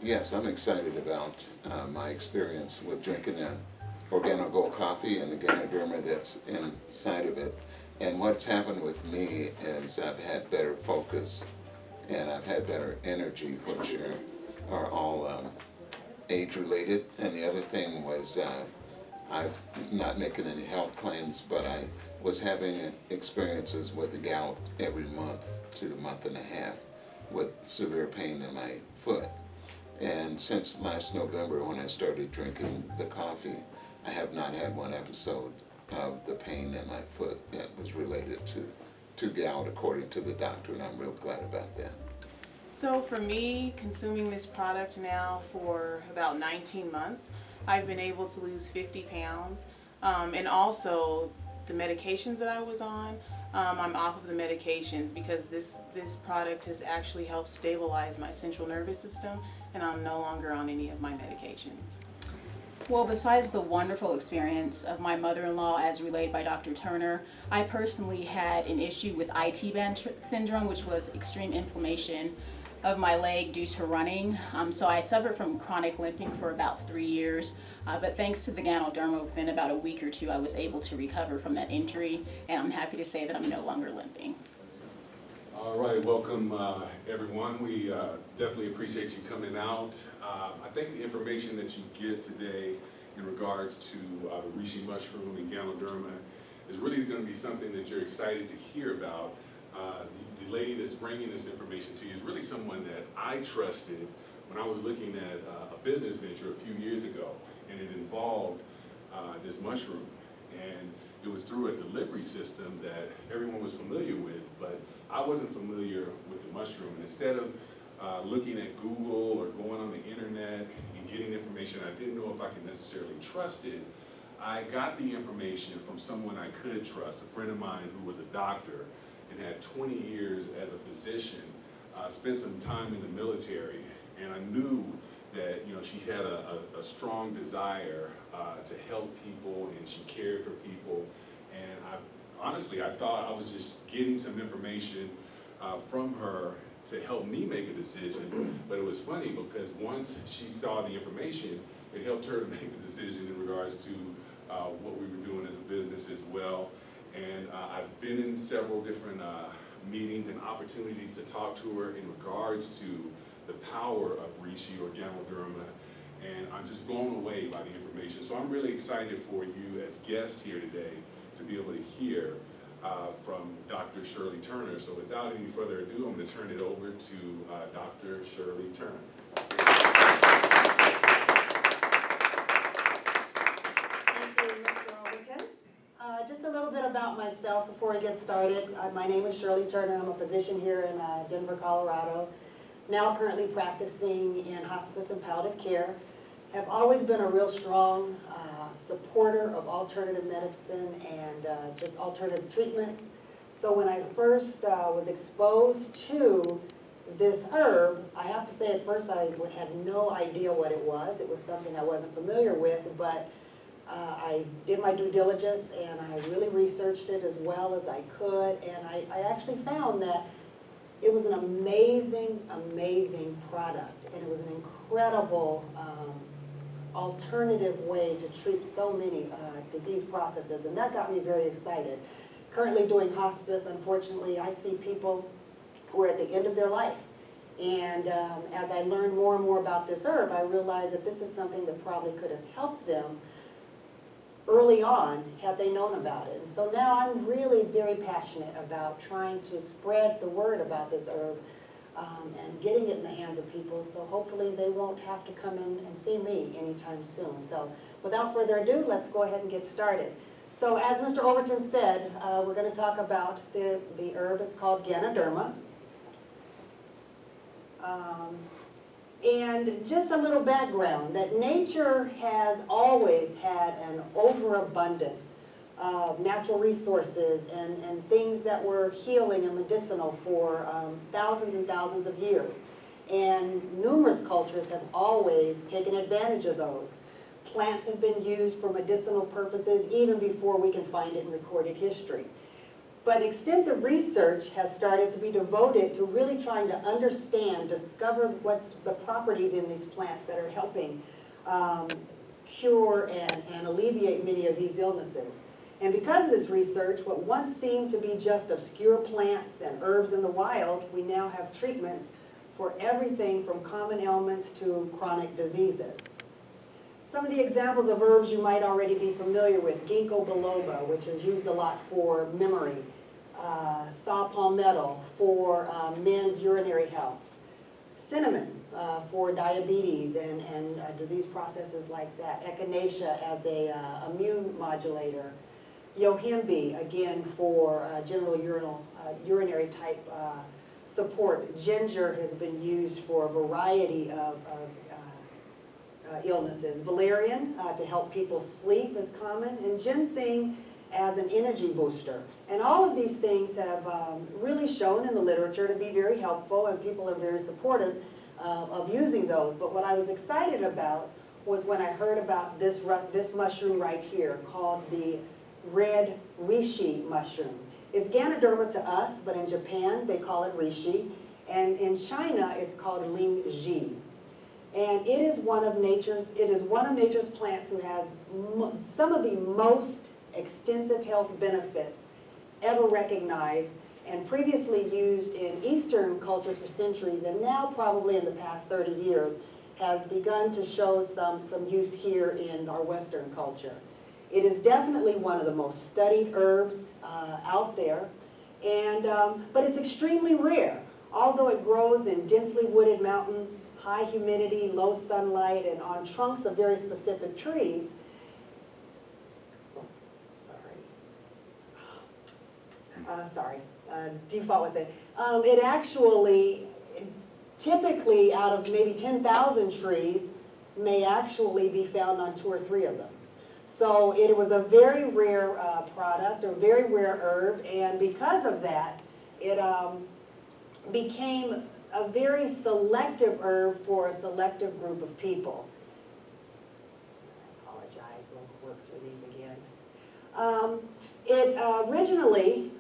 Yes, I'm excited about my experience with drinking the Organic Gold coffee and the Ganoderma that's inside of it. And what's happened with me is I've had better focus and I've had better energy, which are all age-related. And the other thing was I'm not making any health claims, but I was having experiences with the gout every month to a month and a half with severe pain in my foot. And since last November when I started drinking the coffee, I have not had one episode of the pain in my foot that was related to gout according to the doctor, and I'm real glad about that. So for me, consuming this product now for about 19 months, I've been able to lose 50 pounds. And also the medications that I was on, I'm off of the medications because this product has actually helped stabilize my central nervous system, and I'm no longer on any of my medications. Well, besides the wonderful experience of my mother-in-law as relayed by Dr. Turner, I personally had an issue with IT band syndrome, which was extreme inflammation of my leg due to running. So I suffered from chronic limping for about 3 years, but thanks to the Ganoderma, within about a week or two, I was able to recover from that injury, and I'm happy to say that I'm no longer limping. All right, welcome everyone. We definitely appreciate you coming out. I think the information that you get today in regards to the Reishi mushroom and Ganoderma is really going to be something that you're excited to hear about. The lady that's bringing this information to you is really someone that I trusted when I was looking at a business venture a few years ago, and it involved this mushroom. And it was through a delivery system that everyone was familiar with, but I wasn't familiar with the mushroom. And instead of looking at Google or going on the internet and getting information I didn't know if I could necessarily trust it, I got the information from someone I could trust, a friend of mine who was a doctor and had 20 years as a physician, spent some time in the military, and I knew that she had a strong desire to help people, and she cared for people. And honestly, I thought I was just getting some information from her to help me make a decision. But it was funny because once she saw the information, it helped her to make a decision in regards to what we were doing as a business as well. And I've been in several different meetings and opportunities to talk to her in regards to the power of Reishi or Ganoderma, and I'm just blown away by the information. So I'm really excited for you as guests here today to be able to hear from Dr. Shirlee Turner. So without any further ado, I'm going to turn it over to Dr. Shirlee Turner. Thank you, Mr. Overton. Just a little bit about myself before I get started. My name is Shirlee Turner. I'm a physician here in Denver, Colorado. Now currently practicing in hospice and palliative care. Have always been a real strong supporter of alternative medicine and just alternative treatments. So when I first was exposed to this herb, I have to say at first I had no idea what it was. It was something I wasn't familiar with, but I did my due diligence and I really researched it as well as I could, and I actually found that it was an amazing, amazing product, and it was an incredible alternative way to treat so many disease processes, and that got me very excited. Currently doing hospice, unfortunately, I see people who are at the end of their life, and as I learned more and more about this herb, I realized that this is something that probably could have helped them early on had they known about it. And so now I'm really very passionate about trying to spread the word about this herb and getting it in the hands of people, so hopefully they won't have to come in and see me anytime soon. So without further ado, let's go ahead and get started. So as Mr. Overton said, we're going to talk about the herb. It's called Ganoderma. And just a little background, that nature has always had an overabundance of natural resources and things that were healing and medicinal for thousands and thousands of years. And numerous cultures have always taken advantage of those. Plants have been used for medicinal purposes even before we can find it in recorded history. But extensive research has started to be devoted to really trying to understand, discover what's the properties in these plants that are helping cure and alleviate many of these illnesses. And because of this research, what once seemed to be just obscure plants and herbs in the wild, we now have treatments for everything from common ailments to chronic diseases. Some of the examples of herbs you might already be familiar with: ginkgo biloba, which is used a lot for memory, saw palmetto for men's urinary health, cinnamon for diabetes and disease processes like that, echinacea as a immune modulator, yohimbe, again, for general urinary type support. Ginger has been used for a variety of illnesses. Valerian to help people sleep is common, and ginseng as an energy booster. And all of these things have really shown in the literature to be very helpful, and people are very supportive of using those. But what I was excited about was when I heard about this mushroom right here called the red reishi mushroom. It's Ganoderma to us, but in Japan they call it reishi, and in China it's called lingzhi. And it is one of nature's plants who has some of the most extensive health benefits ever recognized, and previously used in Eastern cultures for centuries, and now probably in the past 30 years has begun to show some use here in our Western culture. It is definitely one of the most studied herbs out there, and but it's extremely rare. Although it grows in densely wooded mountains, high humidity, low sunlight, and on trunks of very specific trees, default with it. It actually, typically out of maybe 10,000 trees, may actually be found on 2 or 3 of them. So it was a very rare product, a very rare herb, and because of that, it became a very selective herb for a selective group of people. I apologize, we'll work through these again. It originally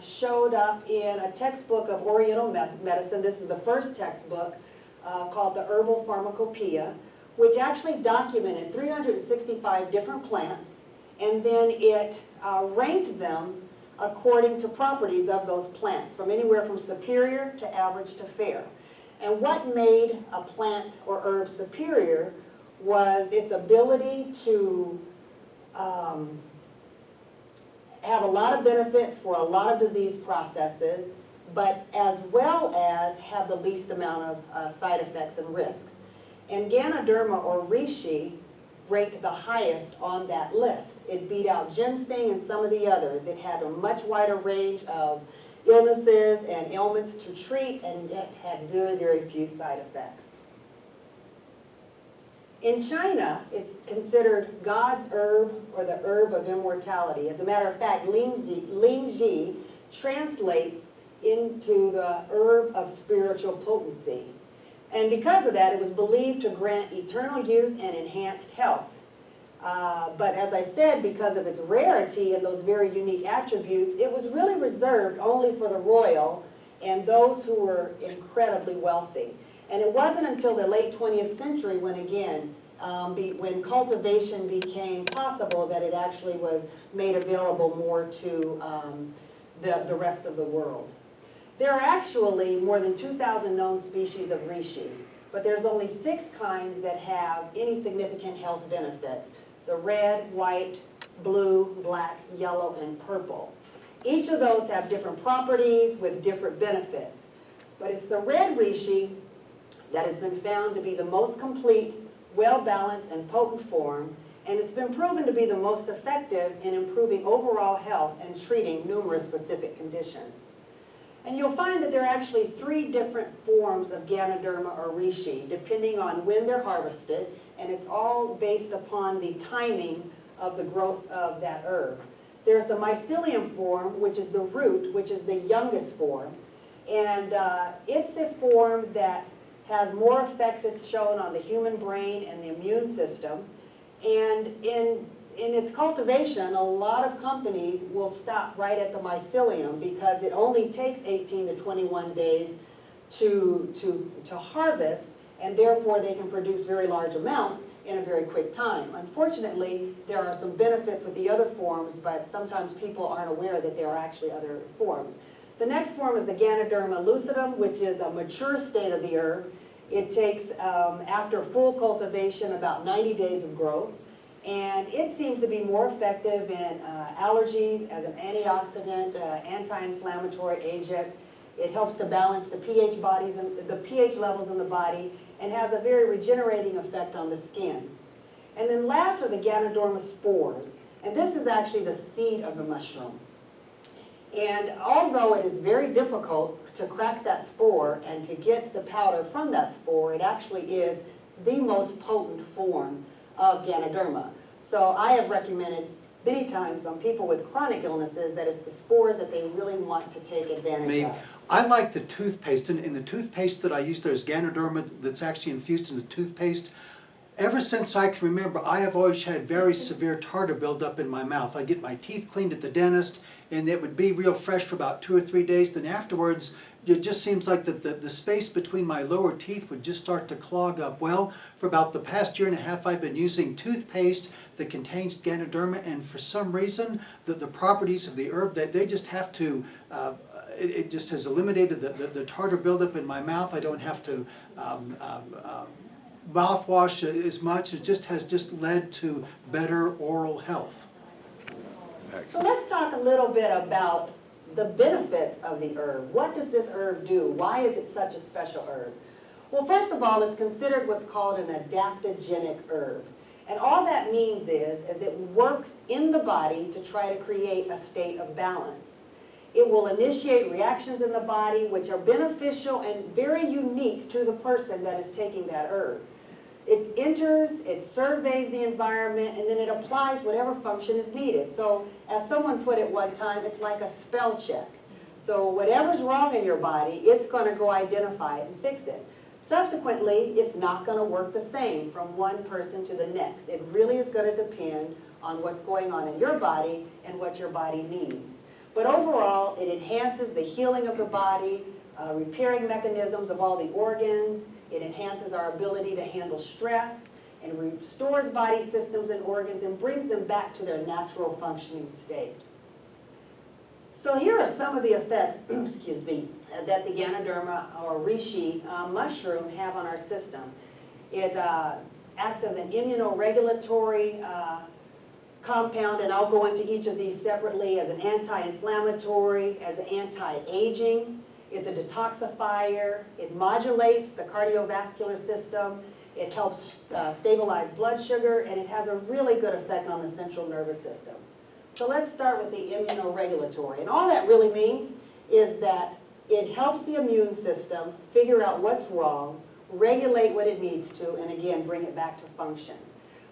showed up in a textbook of Oriental medicine. This is the first textbook called the Herbal Pharmacopoeia, which actually documented 365 different plants, and then it ranked them according to properties of those plants, from anywhere from superior to average to fair. And what made a plant or herb superior was its ability to have a lot of benefits for a lot of disease processes, but as well as have the least amount of side effects and risks. And Ganoderma, or reishi, ranked the highest on that list. It beat out ginseng and some of the others. It had a much wider range of illnesses and ailments to treat, and yet had very, very few side effects. In China, it's considered God's herb, or the herb of immortality. As a matter of fact, lingzhi translates into the herb of spiritual potency. And because of that, it was believed to grant eternal youth and enhanced health. But as I said, because of its rarity and those very unique attributes, it was really reserved only for the royal and those who were incredibly wealthy. And it wasn't until the late 20th century when, again, when cultivation became possible, that it actually was made available more to the rest of the world. There are actually more than 2,000 known species of reishi, but there's only 6 kinds that have any significant health benefits: the red, white, blue, black, yellow, and purple. Each of those have different properties with different benefits. But it's the red reishi that has been found to be the most complete, well-balanced, and potent form, and it's been proven to be the most effective in improving overall health and treating numerous specific conditions. And you'll find that there are actually 3 different forms of Ganoderma or reishi, depending on when they're harvested, and it's all based upon the timing of the growth of that herb. There's the mycelium form, which is the root, which is the youngest form, and it's a form that has more effects, it's shown, on the human brain and the immune system. And in its cultivation, a lot of companies will stop right at the mycelium because it only takes 18 to 21 days to harvest, and therefore they can produce very large amounts in a very quick time. Unfortunately, there are some benefits with the other forms, but sometimes people aren't aware that there are actually other forms. The next form is the Ganoderma Lucidum, which is a mature state of the herb. It takes, after full cultivation, about 90 days of growth. And it seems to be more effective in allergies as an antioxidant, anti-inflammatory agent. It helps to balance the pH levels in the body and has a very regenerating effect on the skin. And then last are the Ganoderma spores. And this is actually the seed of the mushroom. And although it is very difficult to crack that spore and to get the powder from that spore, it actually is the most potent form of Ganoderma. So I have recommended many times on people with chronic illnesses that it's the spores that they really want to take advantage of. I like the toothpaste, and in the toothpaste that I use, there's Ganoderma that's actually infused in the toothpaste. Ever since I can remember, I have always had very severe tartar buildup in my mouth. I get my teeth cleaned at the dentist, and it would be real fresh for about 2 or 3 days. Then afterwards, it just seems like the space between my lower teeth would just start to clog up. Well, for about the past 1.5 years, I've been using toothpaste that contains Ganoderma, and for some reason, the properties of the herb, they just have to, it just has eliminated the tartar buildup in my mouth. I don't have to mouthwash as much. It just has led to better oral health. So let's talk a little bit about the benefits of the herb. What does this herb do? Why is it such a special herb? Well, first of all, it's considered what's called an adaptogenic herb. And all that means is it works in the body to try to create a state of balance. It will initiate reactions in the body which are beneficial and very unique to the person that is taking that herb. It enters, it surveys the environment, and then it applies whatever function is needed. So as someone put it one time, it's like a spell check. So whatever's wrong in your body, it's going to go identify it and fix it. Subsequently, it's not going to work the same from one person to the next. It really is going to depend on what's going on in your body and what your body needs. But overall, it enhances the healing of the body, repairing mechanisms of all the organs. It enhances our ability to handle stress and restores body systems and organs and brings them back to their natural functioning state. So here are some of the effects, excuse me, that the Ganoderma or Reishi mushroom have on our system. It acts as an immunoregulatory compound, and I'll go into each of these separately, as an anti-inflammatory, as an anti-aging. It's a detoxifier. It modulates the cardiovascular system. It helps stabilize blood sugar, and it has a really good effect on the central nervous system. So let's start with the immunoregulatory. And all that really means is that it helps the immune system figure out what's wrong, regulate what it needs to, and again, bring it back to function.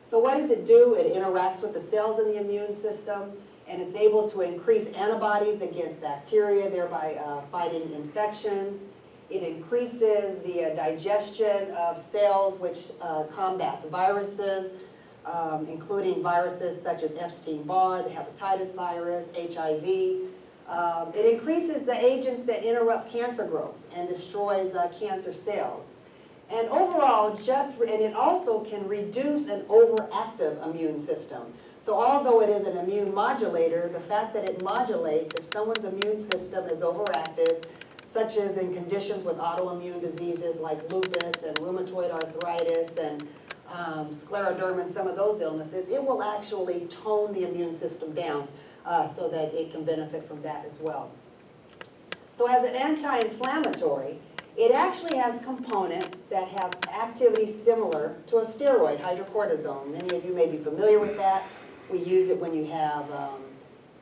So what does it do? It interacts with the cells in the immune system, and it's able to increase antibodies against bacteria, thereby fighting infections. It increases the digestion of cells, which combats viruses, including viruses such as Epstein-Barr, the hepatitis virus, HIV. It increases the agents that interrupt cancer growth and destroys cancer cells. And overall, and it also can reduce an overactive immune system. So although it is an immune modulator, the fact that it modulates, if someone's immune system is overactive, such as in conditions with autoimmune diseases like lupus and rheumatoid arthritis and scleroderma and some of those illnesses, it will actually tone the immune system down so that it can benefit from that as well. So as an anti-inflammatory, it actually has components that have activity similar to a steroid, hydrocortisone. Many of you may be familiar with that. We use it when you have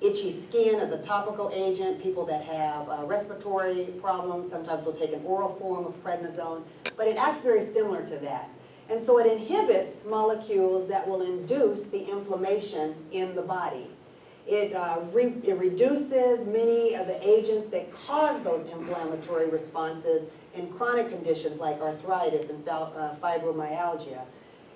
itchy skin as a topical agent. People that have respiratory problems, sometimes will take an oral form of prednisone. But it acts very similar to that. And so it inhibits molecules that will induce the inflammation in the body. It reduces many of the agents that cause those inflammatory responses in chronic conditions like arthritis and fibromyalgia.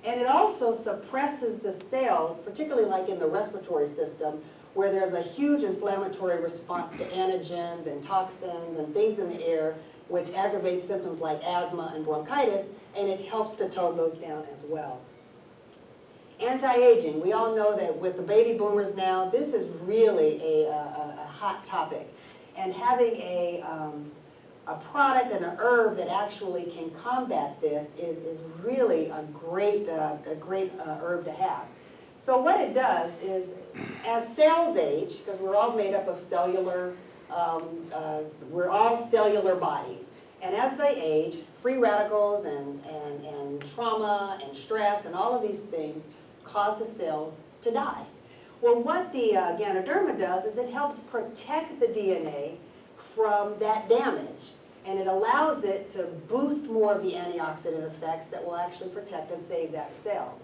And it also suppresses the cells, particularly like in the respiratory system, where there's a huge inflammatory response to antigens and toxins and things in the air, which aggravate symptoms like asthma and bronchitis, and it helps to tone those down as well. Anti-aging, we all know that with the baby boomers now, this is really a hot topic. And having a product and an herb that actually can combat this is really a great herb to have. So what it does is, as cells age, because we're all made up of cellular, we're all cellular bodies, and as they age, free radicals and trauma and stress and all of these things cause the cells to die. Well, what the Ganoderma does is it helps protect the DNA from that damage, and it allows it to boost more of the antioxidant effects that will actually protect and save that cell.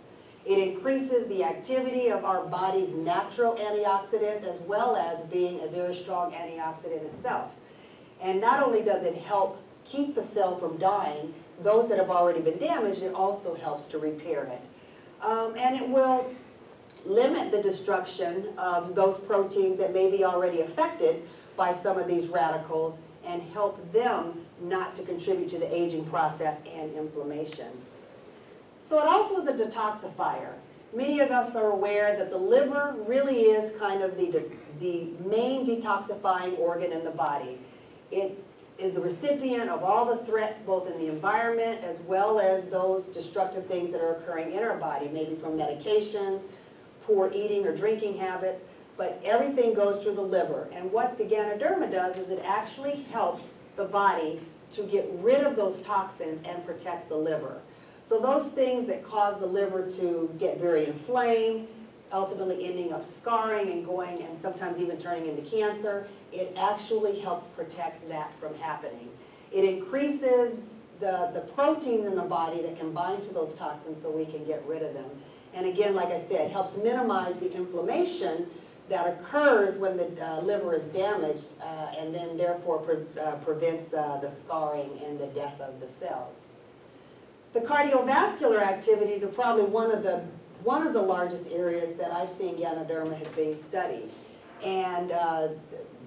It increases the activity of our body's natural antioxidants, as well as being a very strong antioxidant itself. And not only does it help keep the cell from dying, those that have already been damaged, it also helps to repair it. And it will limit the destruction of those proteins that may be already affected by some of these radicals and help them not to contribute to the aging process and inflammation. So it also is a detoxifier. Many of us are aware that the liver really is kind of the main detoxifying organ in the body. It is the recipient of all the threats, both in the environment as well as those destructive things that are occurring in our body, maybe from medications, poor eating or drinking habits, but everything goes through the liver. And what the Ganoderma does is it actually helps the body to get rid of those toxins and protect the liver. So those things that cause the liver to get very inflamed, ultimately ending up scarring and going and sometimes even turning into cancer, it actually helps protect that from happening. It increases the proteins in the body that can bind to those toxins so we can get rid of them. And again, like I said, helps minimize the inflammation that occurs when the liver is damaged and then therefore prevents the scarring and the death of the cells. The cardiovascular activities are probably one of the largest areas that I've seen Ganoderma has been studied. And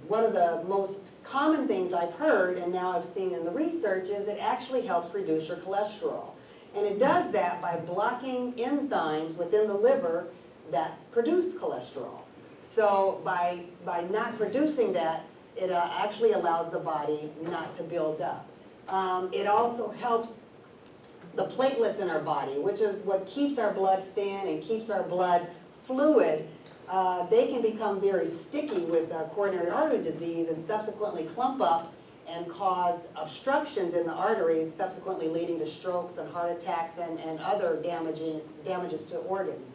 one of the most common things I've heard, and now I've seen in the research, is it actually helps reduce your cholesterol. And it does that by blocking enzymes within the liver that produce cholesterol. So by not producing that, it actually allows the body not to build up. It also helps the platelets in our body, which is what keeps our blood thin and keeps our blood fluid. They can become very sticky with coronary artery disease and subsequently clump up and cause obstructions in the arteries, subsequently leading to strokes and heart attacks and other damages to organs.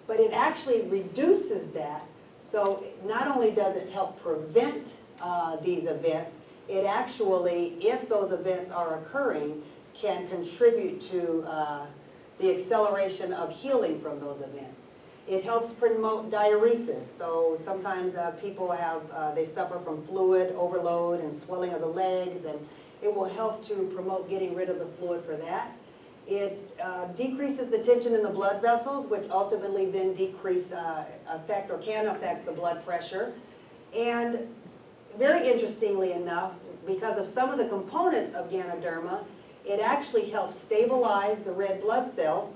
But it actually reduces that, so not only does it help prevent these events, it actually, if those events are occurring, can contribute to the acceleration of healing from those events. It helps promote diuresis. So sometimes people they suffer from fluid overload and swelling of the legs, and it will help to promote getting rid of the fluid for that. It decreases the tension in the blood vessels, which ultimately then can affect the blood pressure. And very interestingly enough, because of some of the components of Ganoderma, it actually helps stabilize the red blood cells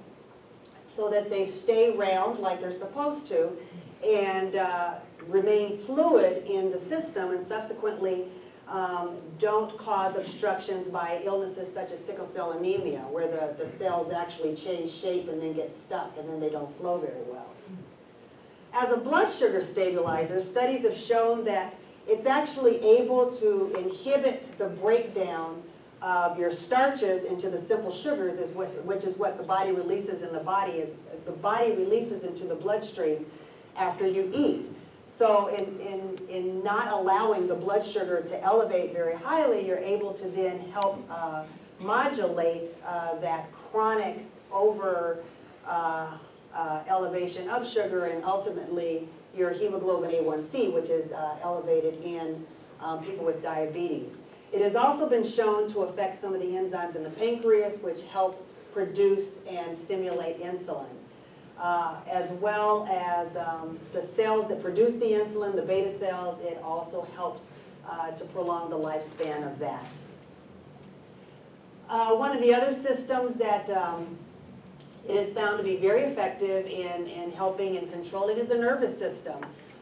so that they stay round like they're supposed to and remain fluid in the system and subsequently don't cause obstructions by illnesses such as sickle cell anemia, where the cells actually change shape and then get stuck and then they don't flow very well. As a blood sugar stabilizer, studies have shown that it's actually able to inhibit the breakdown of your starches into the simple sugars, which is what the body releases in the body, releases into the bloodstream after you eat. So in not allowing the blood sugar to elevate very highly, you're able to then help modulate that chronic over elevation of sugar and ultimately your hemoglobin A1C, which is elevated in people with diabetes. It has also been shown to affect some of the enzymes in the pancreas, which help produce and stimulate insulin, as well as the cells that produce the insulin, the beta cells. It also helps to prolong the lifespan of that. One of the other systems that it is found to be very effective in helping and controlling is the nervous system.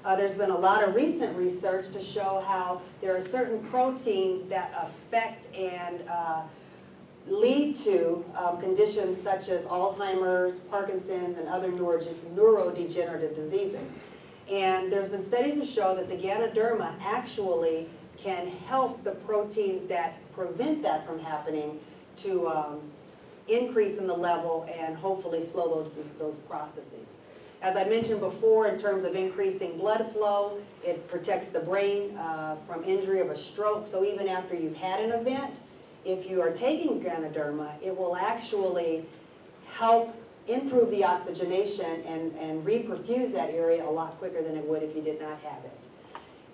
There's been a lot of recent research to show how there are certain proteins that affect and lead to conditions such as Alzheimer's, Parkinson's, and other neurodegenerative diseases. And there's been studies to show that the Ganoderma actually can help the proteins that prevent that from happening to increase in the level and hopefully slow those processes. As I mentioned before, in terms of increasing blood flow, it protects the brain from injury of a stroke. So even after you've had an event, if you are taking Ganoderma, it will actually help improve the oxygenation and reperfuse that area a lot quicker than it would if you did not have it.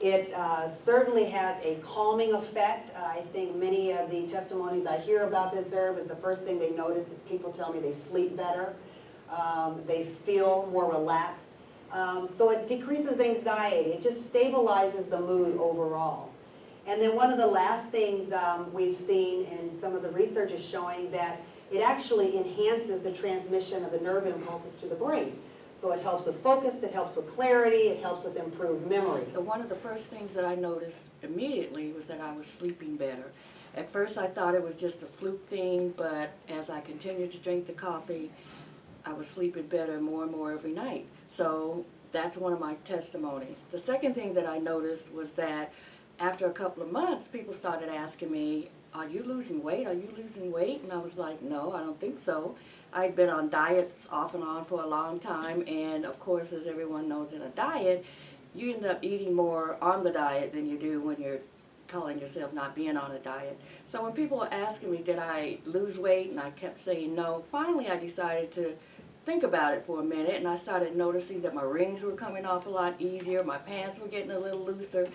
It certainly has a calming effect. I think many of the testimonies I hear about this herb is the first thing they notice is people tell me they sleep better. They feel more relaxed. So it decreases anxiety. It just stabilizes the mood overall. And then one of the last things we've seen, and some of the research is showing that it actually enhances the transmission of the nerve impulses to the brain. So it helps with focus, it helps with clarity, it helps with improved memory. One of the first things that I noticed immediately was that I was sleeping better. At first I thought it was just a fluke thing, but as I continued to drink the coffee, I was sleeping better more and more every night. So that's one of my testimonies. The second thing that I noticed was that after a couple of months, people started asking me, "Are you losing weight? Are you losing weight?" And I was like, "No, I don't think so." I'd been on diets off and on for a long time, and of course, as everyone knows, in a diet, you end up eating more on the diet than you do when you're calling yourself not being on a diet. So when people were asking me, did I lose weight, and I kept saying no, finally I decided to think about it for a minute, and I started noticing that my rings were coming off a lot easier, my pants were getting a little looser,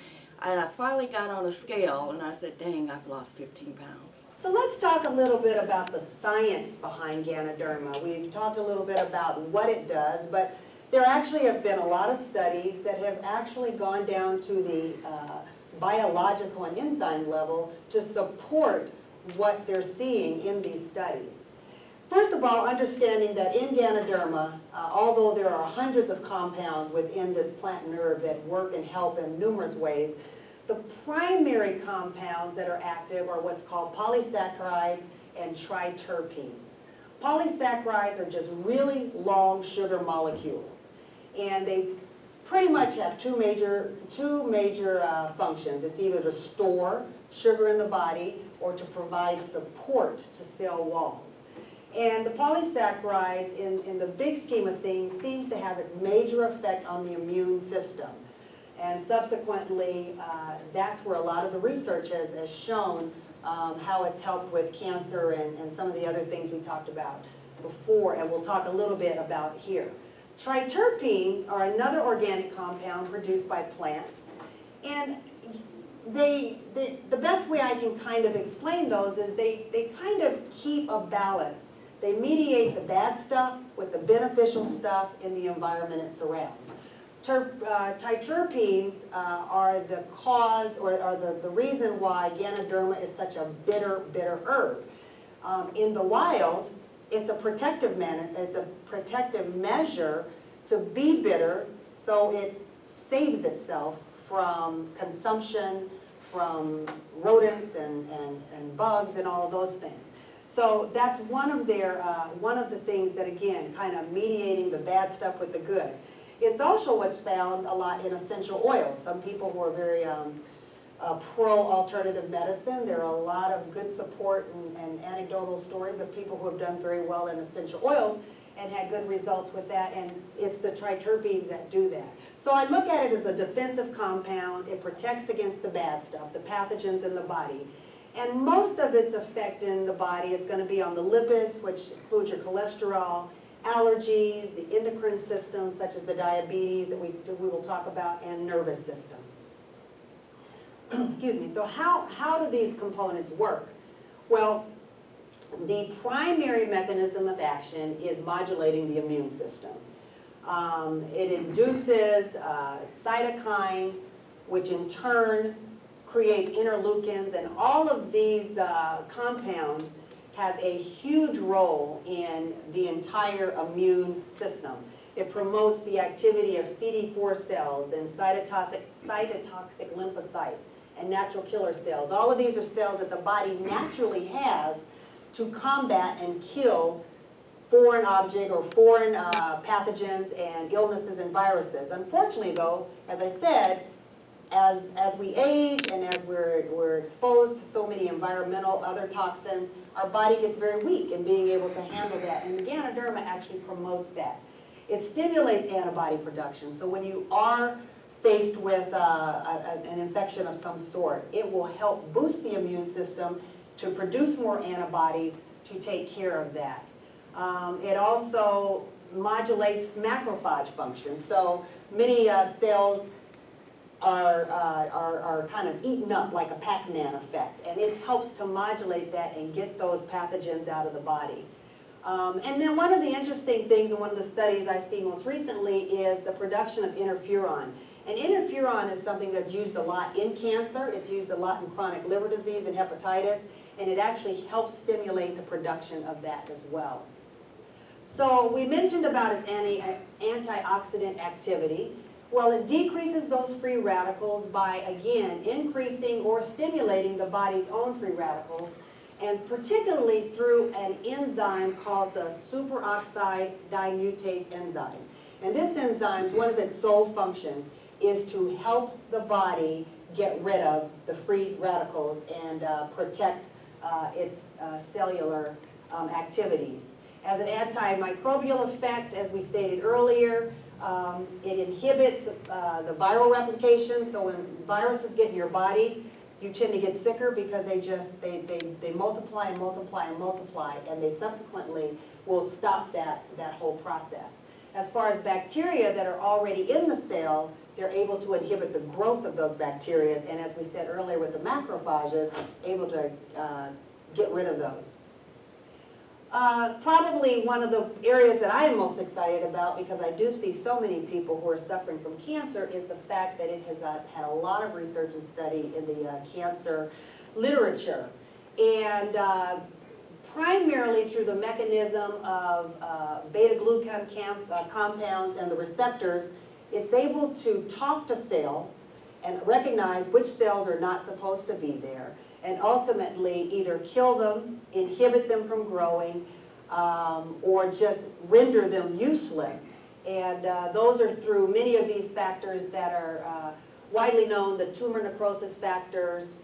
and I finally got on a scale, and I said, dang, I've lost 15 pounds. So let's talk a little bit about the science behind Ganoderma. We've talked a little bit about what it does, but there actually have been a lot of studies that have actually gone down to the biological and enzyme level to support what they're seeing in these studies. First of all, understanding that in Ganoderma, although there are hundreds of compounds within this plant and herb that work and help in numerous ways, the primary compounds that are active are what's called polysaccharides and triterpenes. Polysaccharides are just really long sugar molecules, and they pretty much have two major functions. It's either to store sugar in the body or to provide support to cell walls. And the polysaccharides, in the big scheme of things, seems to have its major effect on the immune system. And subsequently, that's where a lot of the research has shown how it's helped with cancer and some of the other things we talked about before, and we'll talk a little bit about here. Triterpenes are another organic compound produced by plants, and the best way I can kind of explain those is they kind of keep a balance. They mediate the bad stuff with the beneficial stuff in the environment it surrounds. Triterpenes are the cause or are the reason why Ganoderma is such a bitter herb. In the wild, it's a protective measure to be bitter, so it saves itself from consumption, from rodents and bugs and all of those things. So that's one of the things that, again, kind of mediating the bad stuff with the good. It's also what's found a lot in essential oils. Some people who are very pro-alternative medicine, there are a lot of good support and anecdotal stories of people who have done very well in essential oils and had good results with that, and it's the triterpenes that do that. So I look at it as a defensive compound. It protects against the bad stuff, the pathogens in the body. And most of its effect in the body is going to be on the lipids, which includes your cholesterol, allergies, the endocrine system, such as the diabetes that we will talk about, and nervous systems. Excuse me. So how do these components work? Well, The primary mechanism of action is modulating the immune system. It induces cytokines, which in turn creates interleukins, and all of these compounds have a huge role in the entire immune system. It promotes the activity of CD4 cells and cytotoxic lymphocytes and natural killer cells. All of these are cells that the body naturally has to combat and kill foreign object or foreign pathogens and illnesses and viruses. Unfortunately though, as I said, as we age and as we're exposed to so many environmental other toxins, our body gets very weak in being able to handle that, and the Ganoderma actually promotes that. It stimulates antibody production, so when you are faced with an infection of some sort, it will help boost the immune system to produce more antibodies to take care of that. It also modulates macrophage function, so many cells are kind of eaten up like a Pac-Man effect, and it helps to modulate that and get those pathogens out of the body. And then one of the interesting things in one of the studies I've seen most recently is the production of interferon. And interferon is something that's used a lot in cancer, it's used a lot in chronic liver disease and hepatitis, and it actually helps stimulate the production of that as well. So we mentioned about its antioxidant activity. Well, it decreases those free radicals by, again, increasing or stimulating the body's own free radicals, and particularly through an enzyme called the superoxide dimutase enzyme. And this enzyme, one of its sole functions is to help the body get rid of the free radicals and protect its cellular activities. As an antimicrobial effect, as we stated earlier, it inhibits the viral replication, so when viruses get in your body, you tend to get sicker because they multiply and multiply and multiply, and they subsequently will stop that whole process. As far as bacteria that are already in the cell, they're able to inhibit the growth of those bacteria, and as we said earlier with the macrophages, able to get rid of those. Probably one of the areas that I am most excited about, because I do see so many people who are suffering from cancer, is the fact that it has had a lot of research and study in the cancer literature. And primarily through the mechanism of beta-glucan compounds and the receptors, it's able to talk to cells and recognize which cells are not supposed to be there, and ultimately either kill them, inhibit them from growing, or just render them useless. And those are through many of these factors that are widely known, the tumor necrosis factors.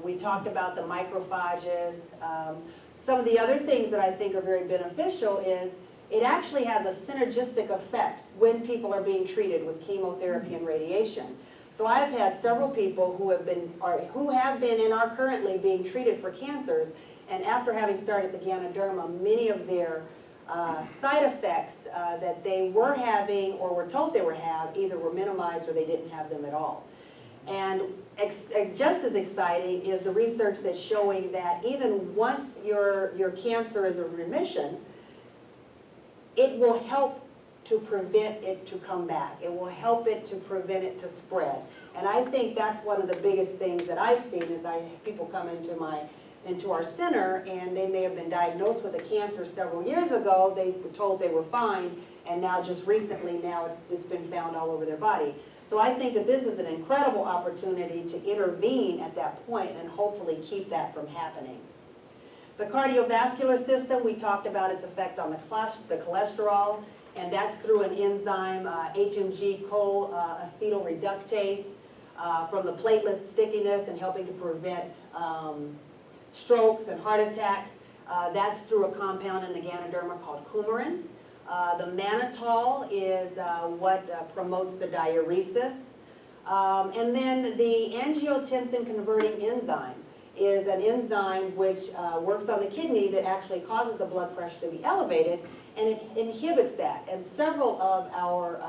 We talked about the macrophages. Some of the other things that I think are very beneficial is it actually has a synergistic effect when people are being treated with chemotherapy and radiation. So I've had several people who have been and are currently being treated for cancers, and after having started the Ganoderma, many of their side effects that they were having or were told they were either were minimized or they didn't have them at all. And just as exciting is the research that's showing that even once your cancer is in remission, it will help to prevent it to come back. It will help it to prevent it to spread. And I think that's one of the biggest things that I've seen is people come into our center and they may have been diagnosed with a cancer several years ago. They were told they were fine, and now just recently it's been found all over their body. So I think that this is an incredible opportunity to intervene at that point and hopefully keep that from happening. The cardiovascular system, we talked about its effect on the cholesterol, and that's through an enzyme, HMG cholecyl reductase, from the platelet stickiness and helping to prevent strokes and heart attacks. That's through a compound in the Ganoderma called coumarin. The mannitol is what promotes the diuresis. And then the angiotensin converting enzyme is an enzyme which works on the kidney that actually causes the blood pressure to be elevated, and it inhibits that. And several of our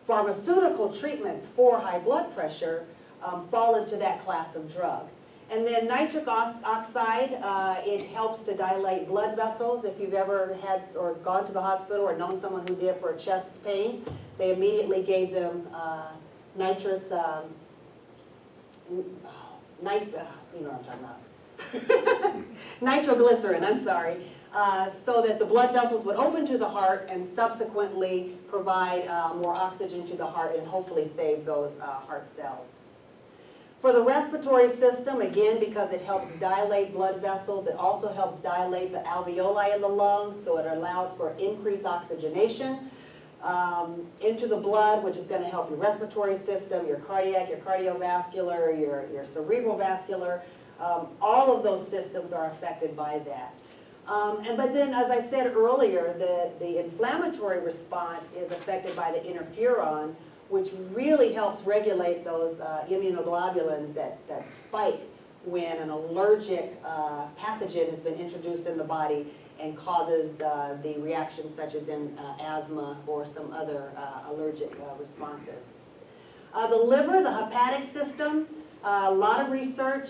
pharmaceutical treatments for high blood pressure fall into that class of drug. And then nitric oxide, it helps to dilate blood vessels. If you've ever had or gone to the hospital or known someone who did for chest pain, they immediately gave them nitrous, you know what I'm talking about. Nitroglycerin, I'm sorry, so that the blood vessels would open to the heart and subsequently provide more oxygen to the heart and hopefully save those heart cells. For the respiratory system, again, because it helps dilate blood vessels, it also helps dilate the alveoli in the lungs, so it allows for increased oxygenation into the blood, which is going to help your respiratory system, your cardiac, your cardiovascular, your cerebral vascular. All of those systems are affected by that. But then, as I said earlier, the inflammatory response is affected by the interferon, which really helps regulate those immunoglobulins that spike when an allergic pathogen has been introduced in the body and causes the reactions such as in asthma or some other allergic responses. The liver, the hepatic system, a lot of research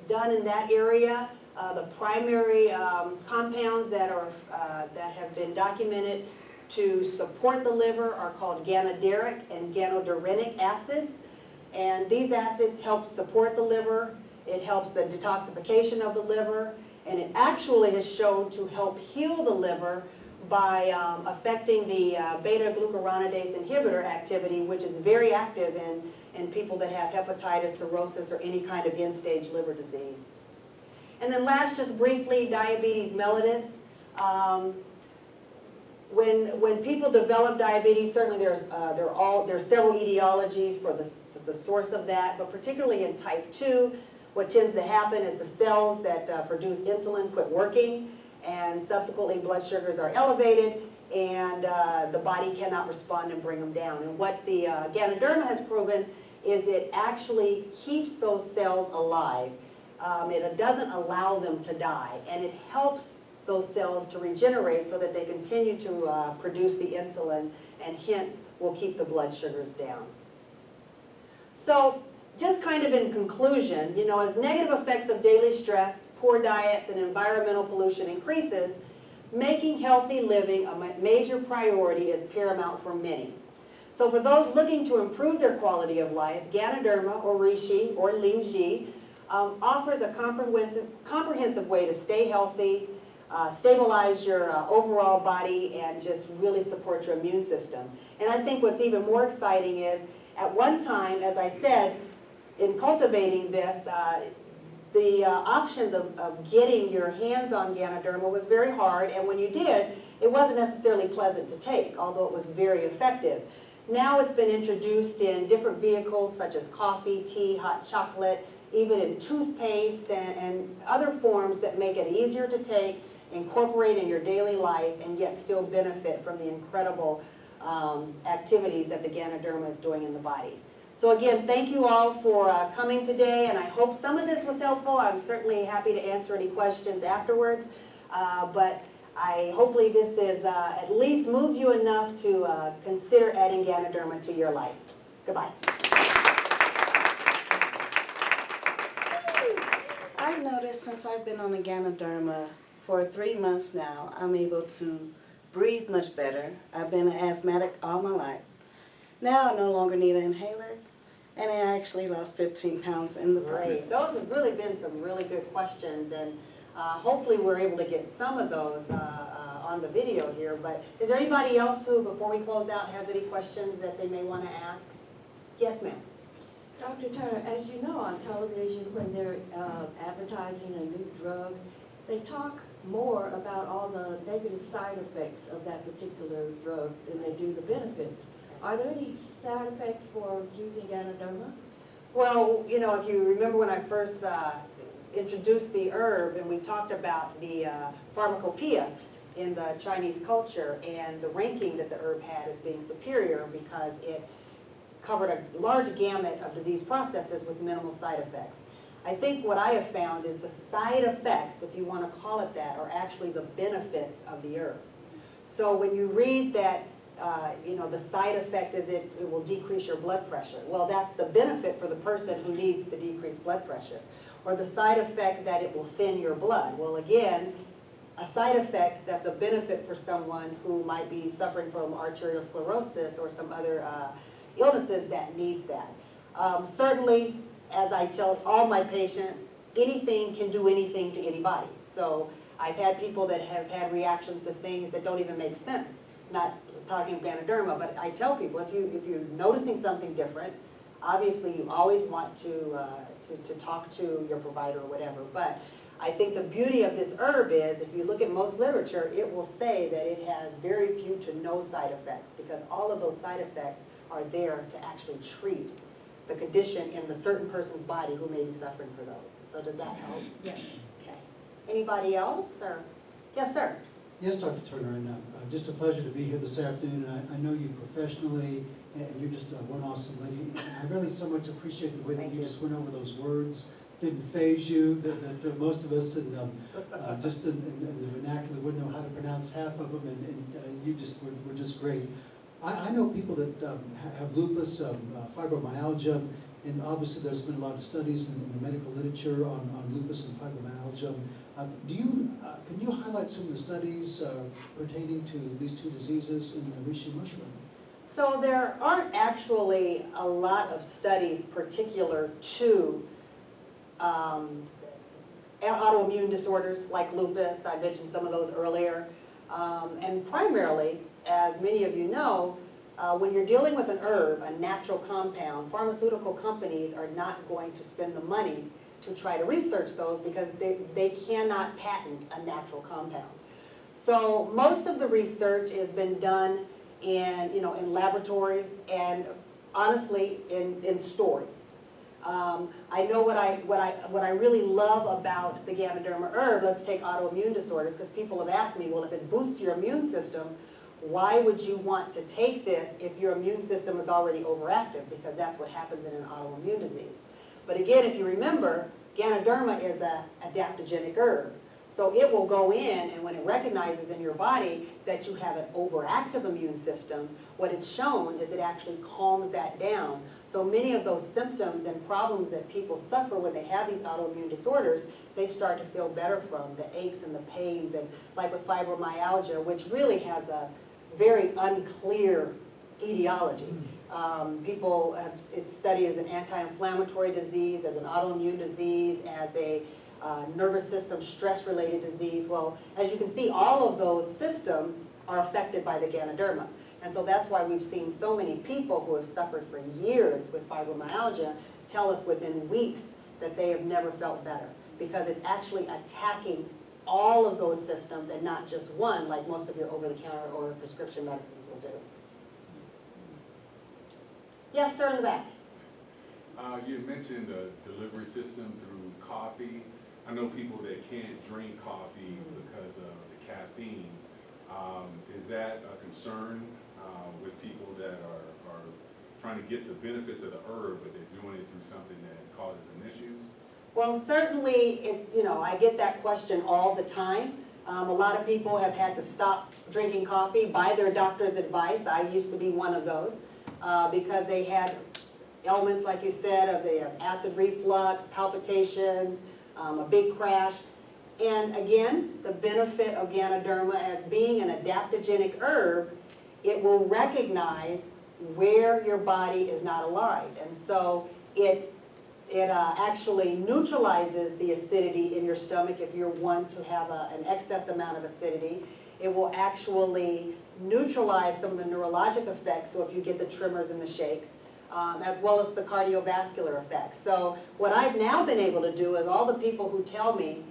done in that area. The primary compounds that have been documented to support the liver are called ganoderic and ganoderinic acids. And these acids help support the liver. It helps the detoxification of the liver. And it actually has shown to help heal the liver by affecting the beta-glucuronidase inhibitor activity, which is very active in people that have hepatitis, cirrhosis, or any kind of end-stage liver disease. And then last, just briefly, diabetes mellitus. When people develop diabetes, certainly there are several etiologies for the source of that, but particularly in type 2, what tends to happen is the cells that produce insulin quit working, and subsequently blood sugars are elevated, and the body cannot respond and bring them down. And what the Ganoderma has proven is it actually keeps those cells alive. It doesn't allow them to die, and it helps those cells to regenerate so that they continue to produce the insulin, and hence will keep the blood sugars down. So just kind of in conclusion, you know, as negative effects of daily stress, poor diets, and environmental pollution increases, making healthy living a major priority is paramount for many. So for those looking to improve their quality of life, Ganoderma or Reishi or Lingji offers a comprehensive way to stay healthy, stabilize your overall body, and just really support your immune system. And I think what's even more exciting is, at one time, as I said, in cultivating this, the options of getting your hands on Ganoderma was very hard, and when you did, it wasn't necessarily pleasant to take, although it was very effective. Now it's been introduced in different vehicles such as coffee, tea, hot chocolate, even in toothpaste and other forms that make it easier to take, incorporate in your daily life, and yet still benefit from the incredible activities that the Ganoderma is doing in the body. So again, thank you all for coming today, and I hope some of this was helpful. I'm certainly happy to answer any questions afterwards, but hopefully this is at least moved you enough to consider adding Ganoderma to your life. Goodbye. I've noticed since I've been on the Ganoderma for 3 months now, I'm able to breathe much better. I've been an asthmatic all my life. Now I no longer need an inhaler, and I actually lost 15 pounds in the process. Great. Those have really been some really good questions, and hopefully we're able to get some of those on the video here. But is there anybody else who, before we close out, has any questions that they may want to ask? Yes, ma'am. Dr. Turner, as you know, on television, when they're advertising a new drug, they talk more about all the negative side effects of that particular drug than they do the benefits. Are there any side effects for using Ganoderma? Well, you know, if you remember when I first introduced the herb, and we talked about the pharmacopoeia in the Chinese culture and the ranking that the herb had as being superior because it covered a large gamut of disease processes with minimal side effects. I think what I have found is the side effects, if you want to call it that, are actually the benefits of the herb. So when you read that, you know, the side effect is it will decrease your blood pressure. Well, that's the benefit for the person who needs to decrease blood pressure. or the side effect that it will thin your blood. Well, again, a side effect that's a benefit for someone who might be suffering from arteriosclerosis or some other illnesses that needs that. Certainly, as I tell all my patients, anything can do anything to anybody. So I've had people that have had reactions to things that don't even make sense, not talking of Ganoderma, but I tell people, if you're noticing something different, obviously you always want to talk to your provider or whatever, but I think the beauty of this herb is, if you look at most literature, it will say that it has very few to no side effects, because all of those side effects are there to actually treat the condition in the certain person's body who may be suffering for those. So does that help? Yes. Okay. Anybody else? Or yes, sir. Yes, Dr. Turner, and just a pleasure to be here this afternoon. And I know you professionally, and you're just one awesome lady. And I really so much appreciate the way that you just went over those words. Didn't phase you, that most of us just in the vernacular wouldn't know how to pronounce half of them, and you just were just great. I know people that have lupus, fibromyalgia, and obviously there's been a lot of studies in the medical literature on lupus and fibromyalgia. Can you highlight some of the studies pertaining to these two diseases in the reishi mushroom? So there aren't actually a lot of studies particular to autoimmune disorders like lupus. I mentioned some of those earlier. And primarily, as many of you know, when you're dealing with an herb, a natural compound, pharmaceutical companies are not going to spend the money to try to research those because they cannot patent a natural compound. So most of the research has been done in laboratories and honestly in stories. I know what I really love about the Ganoderma herb. Let's take autoimmune disorders, because people have asked me, well, if it boosts your immune system, why would you want to take this if your immune system is already overactive? Because that's what happens in an autoimmune disease. But again, if you remember, Ganoderma is an adaptogenic herb. So it will go in, and when it recognizes in your body that you have an overactive immune system, what it's shown is it actually calms that down. So many of those symptoms and problems that people suffer when they have these autoimmune disorders, they start to feel better from, the aches and the pains, and like with fibromyalgia, which really has a very unclear etiology. People have it's studied as an anti-inflammatory disease, as an autoimmune disease, as a nervous system stress-related disease. Well, as you can see, all of those systems are affected by the Ganoderma. And so that's why we've seen so many people who have suffered for years with fibromyalgia tell us within weeks that they have never felt better, because it's actually attacking all of those systems and not just one, like most of your over-the-counter or prescription medicines will do. Yes, sir, in the back. You had mentioned a delivery system through coffee. I know people that can't drink coffee because of the caffeine. Is that a concern with people that are trying to get the benefits of the herb, but they're doing it through something that causes them issues? Well, certainly it's, I get that question all the time. A lot of people have had to stop drinking coffee by their doctor's advice. I used to be one of those because they had ailments, like you said, of the acid reflux, palpitations, a big crash. And again, the benefit of Ganoderma as being an adaptogenic herb, it will recognize where your body is not aligned. And so it actually neutralizes the acidity in your stomach if you're one to have an excess amount of acidity. It will actually neutralize some of the neurologic effects, so if you get the tremors and the shakes, as well as the cardiovascular effects. So what I've now been able to do is all the people who tell me,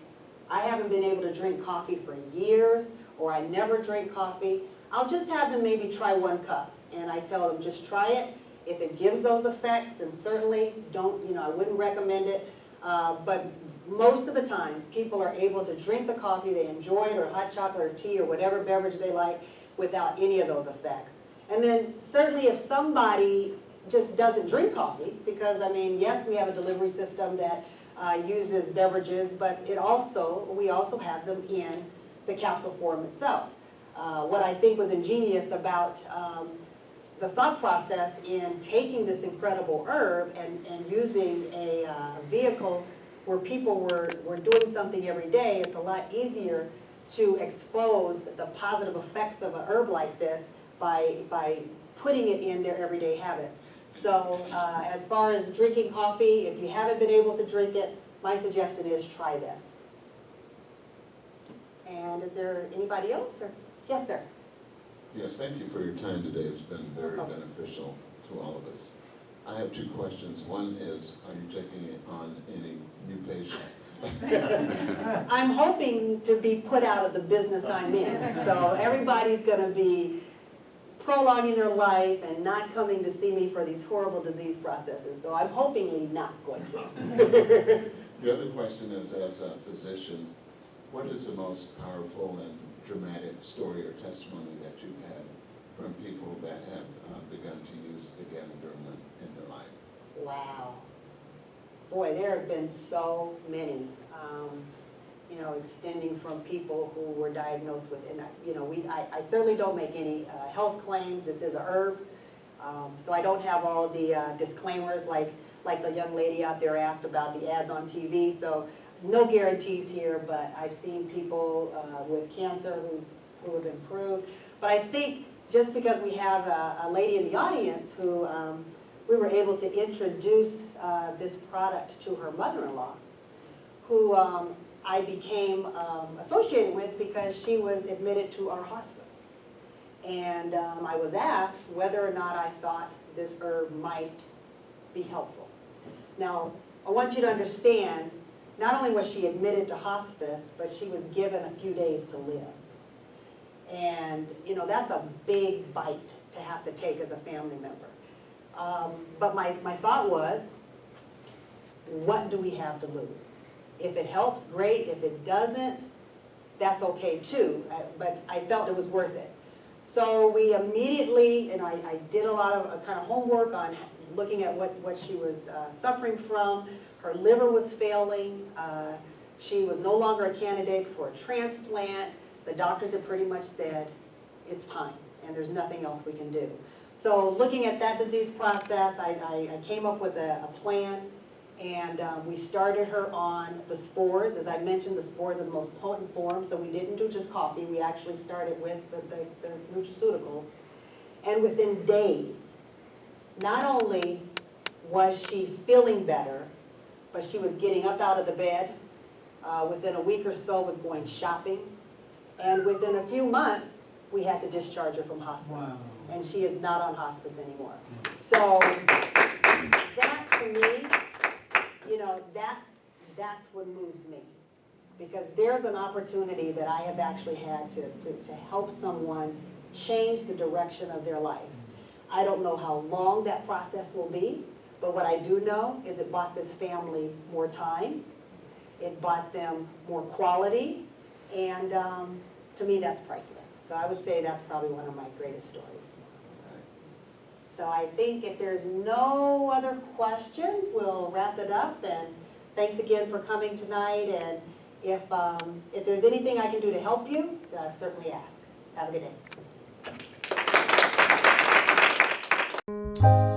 I haven't been able to drink coffee for years, or I never drink coffee, I'll just have them maybe try 1 cup. And I tell them, just try it. If it gives those effects, then certainly don't, I wouldn't recommend it. But most of the time, people are able to drink the coffee, they enjoy it, or hot chocolate or tea or whatever beverage they like without any of those effects. And then certainly if somebody just doesn't drink coffee, because yes, we have a delivery system that uses beverages, but we also have them in the capsule form itself. What I think was ingenious about the thought process in taking this incredible herb and using a vehicle where people were doing something every day, it's a lot easier to expose the positive effects of a herb like this by putting it in their everyday habits. So as far as drinking coffee, if you haven't been able to drink it, my suggestion is try this. And is there anybody else? Or? Yes, sir. Yes, thank you for your time today. It's been very No problem. beneficial to all of us. I have two questions. One is, are you taking on any new patients? I'm hoping to be put out of the business I'm in. So everybody's going to be prolonging their life and not coming to see me for these horrible disease processes. So I'm hopingly not going to. The other question is, as a physician, what is the most powerful and dramatic story or testimony that you've had from people that have begun to use the Ganoderma in their life? Wow. Boy, there have been so many, you know, extending from people who were diagnosed with, and you know, I certainly don't make any health claims. This is a herb, so I don't have all the disclaimers like the young lady out there asked about the ads on TV. So no guarantees here, but I've seen people with cancer who have improved. But I think just because we have a lady in the audience who we were able to introduce this product to her mother-in-law, who I became associated with because she was admitted to our hospice. And I was asked whether or not I thought this herb might be helpful. Now, I want you to understand, not only was she admitted to hospice, but she was given a few days to live. And, you know, that's a big bite to have to take as a family member. But my thought was, what do we have to lose? If it helps, great. If it doesn't, that's okay too. But I felt it was worth it. So we immediately, and I did a lot of kind of homework on looking at what she was suffering from. Her liver was failing. She was no longer a candidate for a transplant. The doctors had pretty much said, it's time, and there's nothing else we can do. So looking at that disease process, I came up with a plan, and we started her on the spores. As I mentioned, the spores are the most potent form, so we didn't do just coffee. We actually started with the nutraceuticals. And within days, not only was she feeling better, but she was getting up out of the bed. Within a week or so, was going shopping. And within a few months, we had to discharge her from hospice. Wow. And she is not on hospice anymore. So that, to me, you know, that's what moves me. Because there's an opportunity that I have actually had to help someone change the direction of their life. I don't know how long that process will be, but what I do know is it bought this family more time. It bought them more quality. And to me, that's priceless. So I would say that's probably one of my greatest stories. So I think if there's no other questions, we'll wrap it up. And thanks again for coming tonight. And if there's anything I can do to help you, certainly ask. Have a good day.